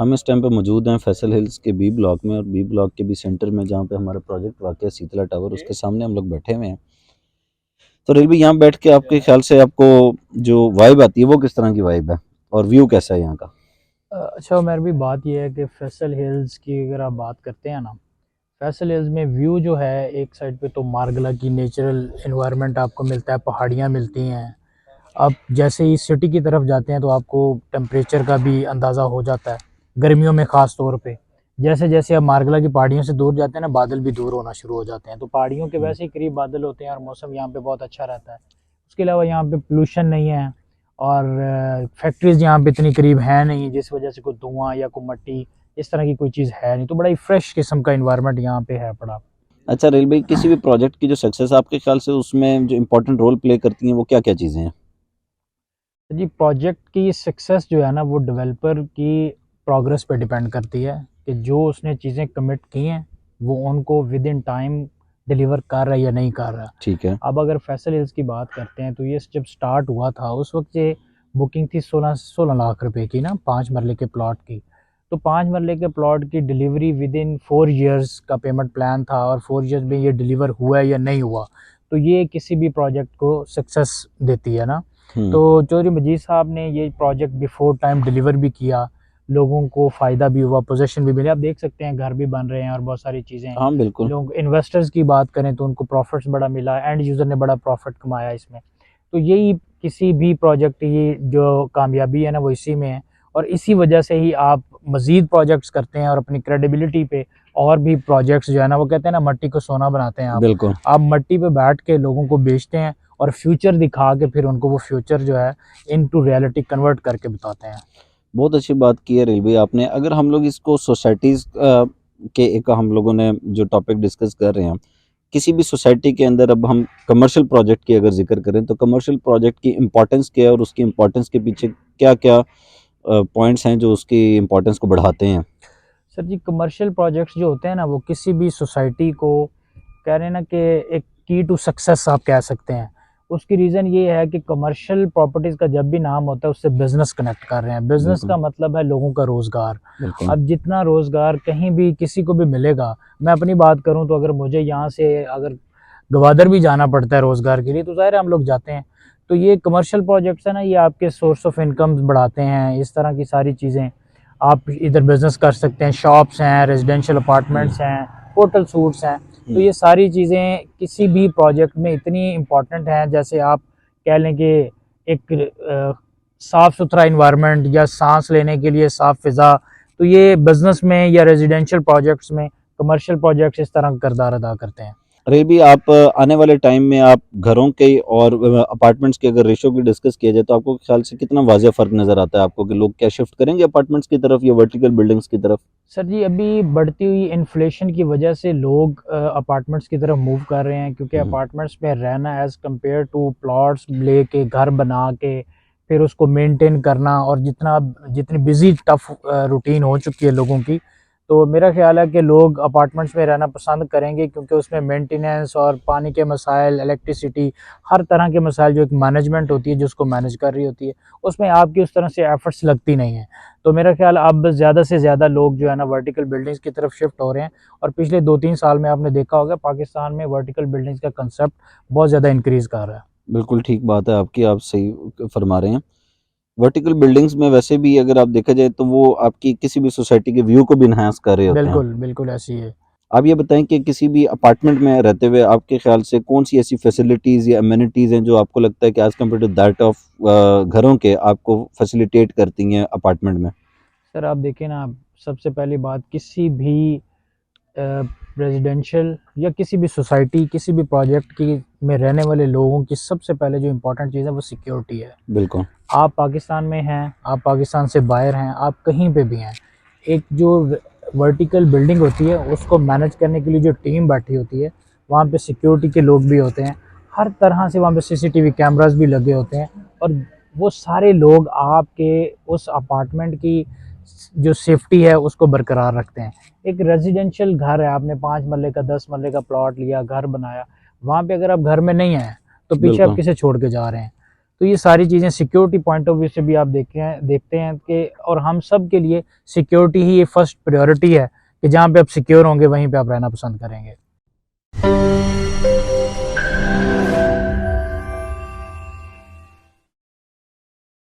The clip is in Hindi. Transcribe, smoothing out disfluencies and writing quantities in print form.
हम इस टाइम पे मौजूद हैं फैसल हिल्स के बी ब्लॉक में, और बी ब्लॉक के भी सेंटर में, जहाँ पे हमारा प्रोजेक्ट वाक़ है शीतला टावर, उसके सामने हम लोग बैठे हुए हैं। तो रेलवे यहाँ बैठ के आपके ख्याल से आपको जो वाइब आती है वो किस तरह की वाइब है, और व्यू कैसा है यहाँ का? अच्छा उमर भी बात यह है कि फैसल हिल्स की अगर आप बात करते हैं ना, फैसल हिल्स में व्यू जो है, एक साइड पे तो मार्गला की नेचुरल एनवायरनमेंट आपको मिलता है, पहाड़ियाँ मिलती हैं। आप जैसे ही सिटी की तरफ जाते हैं तो आपको टेम्परेचर का भी अंदाज़ा हो जाता है, गर्मियों में ख़ास तौर पे। जैसे जैसे आप मार्गला की पहाड़ियों से दूर जाते हैं ना, बादल भी दूर होना शुरू हो जाते हैं, तो पहाड़ियों के हम्म। वैसे ही करीब बादल होते हैं और मौसम यहाँ पे बहुत अच्छा रहता है। उसके अलावा यहाँ पे पोल्यूशन नहीं है, और फैक्ट्रीज यहाँ पे इतनी करीब है नहीं, जिस वजह से कोई धुआं या कोई मट्टी इस तरह की कोई चीज़ है नहीं, तो बड़ा ही फ्रेश किस्म का इन्वायरमेंट यहाँ पे है पड़ा। अच्छा रेलवे, किसी भी प्रोजेक्ट की जो सक्सेस आपके ख्याल से उसमें जो इम्पोर्टेंट रोल प्ले करती हैं वो क्या क्या चीज़ें हैं? तो जी प्रोजेक्ट की सक्सेस जो है ना, वो डेवलपर की प्रोग्रेस पे डिपेंड करती है कि जो उसने चीज़ें कमिट की हैं वो उनको विद इन टाइम डिलीवर कर रहा है या नहीं कर रहा। ठीक है। अब अगर फैसल हिल्स की बात करते हैं तो ये जब स्टार्ट हुआ था उस वक्त ये बुकिंग थी 16 लाख रुपए की ना, 5 मरले के प्लॉट की। तो 5 मरले के प्लॉट की डिलीवरी विद इन 4 ईयर्स का पेमेंट प्लान था, और 4 ईयर्स में ये डिलीवर हुआ है या नहीं हुआ, तो ये किसी भी प्रोजेक्ट को सक्सेस देती है ना। हम्म। तो चौधरी मजीद साहब ने ये प्रोजेक्ट बिफोर टाइम डिलीवर भी किया, लोगों को फ़ायदा भी हुआ, पोजीशन भी मिले। आप देख सकते हैं घर भी बन रहे हैं और बहुत सारी चीज़ें। हाँ बिल्कुल। लोग इन्वेस्टर्स की बात करें तो उनको प्रॉफिट्स बड़ा मिला, एंड यूज़र ने बड़ा प्रॉफिट कमाया इसमें। तो यही किसी भी प्रोजेक्ट की जो कामयाबी है ना, वो इसी में है। और इसी वजह से ही आप मज़ीद प्रोजेक्ट्स करते हैं और अपनी क्रेडिबिलिटी पे और भी प्रोजेक्ट्स जो है ना, वो कहते हैं ना मट्टी को सोना बनाते हैं आप। बिल्कुल। आप मट्टी पे बैठ के लोगों को बेचते हैं और फ्यूचर दिखा के फिर उनको वो फ्यूचर जो है इनटू रियलिटी कन्वर्ट करके बताते हैं। बहुत अच्छी बात की है रेलवे आपने। अगर हम लोग इसको सोसाइटीज़ के एक हम लोगों ने जो टॉपिक डिस्कस कर रहे हैं, किसी भी सोसाइटी के अंदर अब हम कमर्शियल प्रोजेक्ट की अगर जिक्र करें तो कमर्शियल प्रोजेक्ट की इम्पोर्टेंस क्या है, और उसकी इम्पोर्टेंस के पीछे क्या क्या पॉइंट्स हैं जो उसकी इम्पोर्टेंस को बढ़ाते हैं? सर जी कमर्शियल प्रोजेक्ट्स जो होते हैं ना, वो किसी भी सोसाइटी को कह रहे हैं ना कि एक की टू सक्सेस आप कह सकते हैं। उसकी रीज़न ये है कि कमर्शियल प्रॉपर्टीज़ का जब भी नाम होता है उससे बिज़नेस कनेक्ट कर रहे हैं। बिज़नेस बिल्कुल। का मतलब है लोगों का रोज़गार। बिल्कुल। अब जितना रोज़गार कहीं भी किसी को भी मिलेगा, मैं अपनी बात करूँ तो अगर मुझे यहाँ से अगर गवादर भी जाना पड़ता है रोज़गार के लिए तो ज़ाहिर है हम लोग जाते हैं। तो ये कमर्शियल प्रोजेक्ट्स है ना, ये आपके सोर्स ऑफ इनकम बढ़ाते हैं, इस तरह की सारी चीज़ें। आप इधर बिज़नेस कर सकते हैं, शॉप्स हैं, रेजिडेंशियल अपार्टमेंट्स हैं, होटल सूट्स हैं। तो ये सारी चीज़ें किसी भी प्रोजेक्ट में इतनी इम्पॉर्टेंट हैं, जैसे आप कह लें कि एक साफ़ सुथरा इन्वायरमेंट या सांस लेने के लिए साफ़ फ़िज़ा। तो ये बिज़नेस में या रेजिडेंशियल प्रोजेक्ट्स में कमर्शियल प्रोजेक्ट्स इस तरह किरदार अदा करते हैं। अरे भी आप आने वाले टाइम में आप घरों के और अपार्टमेंट्स के अगर रेशो की डिस्कस किया जाए तो आपको ख्याल से कितना वाज़ह फ़र्क नज़र आता है आपको, कि लोग क्या शिफ्ट करेंगे अपार्टमेंट्स की तरफ या वर्टिकल बिल्डिंग्स की तरफ? सर जी अभी बढ़ती हुई इन्फ्लेशन की वजह से लोग अपार्टमेंट्स की तरफ मूव कर रहे हैं, क्योंकि हम्म। अपार्टमेंट्स में रहना एज़ कम्पेयर टू प्लॉट्स लेके घर बना के फिर उसको मेंटेन करना, और जितनी बिजी टफ रूटीन हो चुकी है लोगों की, तो मेरा ख्याल है कि लोग अपार्टमेंट्स में रहना पसंद करेंगे, क्योंकि उसमें मेंटेनेंस और पानी के मसाइल, इलेक्ट्रिसिटी, हर तरह के मसाइल, जो एक मैनेजमेंट होती है जो उसको मैनेज कर रही होती है, उसमें आपकी उस तरह से एफर्ट्स लगती नहीं है। तो मेरा ख्याल अब ज़्यादा से ज़्यादा लोग जो है ना वर्टिकल बिल्डिंग्स की तरफ शिफ्ट हो रहे हैं, और पिछले 2-3 साल में आपने देखा होगा पाकिस्तान में वर्टिकल बिल्डिंग्स का कंसेप्ट बहुत ज़्यादा इंक्रीज़ कर रहा है। बिल्कुल ठीक बात है आपकी, आप सही फरमा रहे हैं। वर्टिकल बिल्डिंग्स में वैसे भी अगर आप देखा जाए तो वो आपकी किसी भी सोसाइटी के व्यू को भी इन्हांस कर रहे होते हैं। बिल्कुल, बिल्कुल ऐसी है। आप ये बताएं कि किसी भी अपार्टमेंट में रहते हुए आपके ख्याल से कौन सी ऐसी फैसिलिटीज़ या अमेनिटीज़ हैं जो आपको लगता है कि as compare to that of घरों के आपको फैसिलिटेट करती हैं अपार्टमेंट में? सर आप देखिए ना, सबसे पहली बात, किसी भी रेजिडेंशियल या किसी भी सोसाइटी, किसी भी प्रोजेक्ट की में रहने वाले लोगों की सबसे पहले जो इम्पोर्टेंट चीज़ है वो सिक्योरिटी है। बिल्कुल। आप पाकिस्तान में हैं, आप पाकिस्तान से बाहर हैं, आप कहीं पे भी हैं, एक जो वर्टिकल बिल्डिंग होती है उसको मैनेज करने के लिए जो टीम बैठी होती है, वहाँ पे सिक्योरिटी के लोग भी होते हैं, हर तरह से वहाँ पे सीसीटीवी कैमरास भी लगे होते हैं, और वो सारे लोग आपके उस अपार्टमेंट की जो सेफ्टी है उसको बरकरार रखते हैं। एक रेजिडेंशियल घर है, आपने 5 मरले का 10 मरले का प्लॉट लिया, घर बनाया, वहाँ पे अगर आप घर में नहीं हैं तो पीछे आप बिल्कुल। किसे छोड़ के जा रहे हैं? तो ये सारी चीज़ें सिक्योरिटी पॉइंट ऑफ व्यू से भी आप देखते हैं कि, और हम सब के लिए सिक्योरिटी ही ये फर्स्ट प्रायोरिटी है कि जहाँ पे आप सिक्योर होंगे वहीं पे आप रहना पसंद करेंगे।